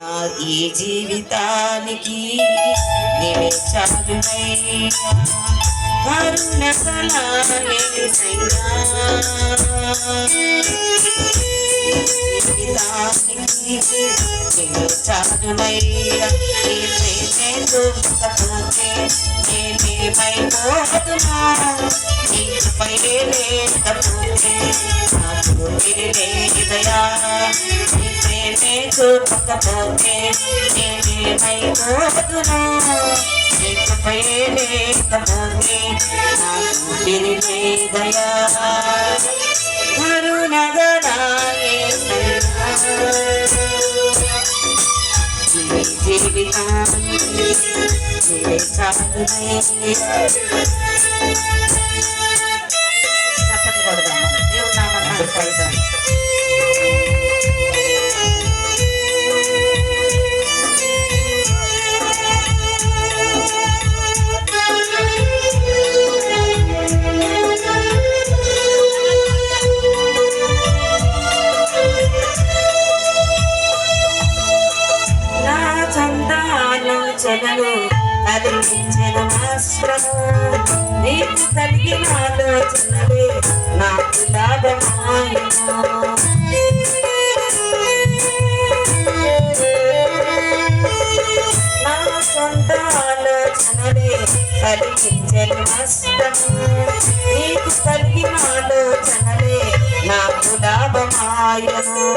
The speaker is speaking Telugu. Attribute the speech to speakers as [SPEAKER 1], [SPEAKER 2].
[SPEAKER 1] ఈ జీవితానికి నీవే చాలునయ్యా, కరుణ కల యేసయ్యా. జీవితానికి నీవే చాలునయ్యా, నీ ప్రేమే చూపకపోతే నేనేమైపోతున్నా, నీ కృపయే లేకపోతే నాకు లేదయా. నీ చూపకపోతే నేనేమైపోతున్నా, నీ కృపయే లేకపోతే నాకు లేదయా. కరుణగల యేసయ్యా, నీ జీవితానికి నీవే చాలునయ్యా. చప్పట్లు కొడదాం, దేవుని నామమున కొడదాం. కలిగించను మాస్త్రము, నీకు కలిగిన ఆలోచనలే నాకు లాభమాయను. నా సొంత ఆలోచనలే కలిగించను మాస్త్రము, నీకు కలిగిన ఆలోచనలే నాకు లాభమాయను.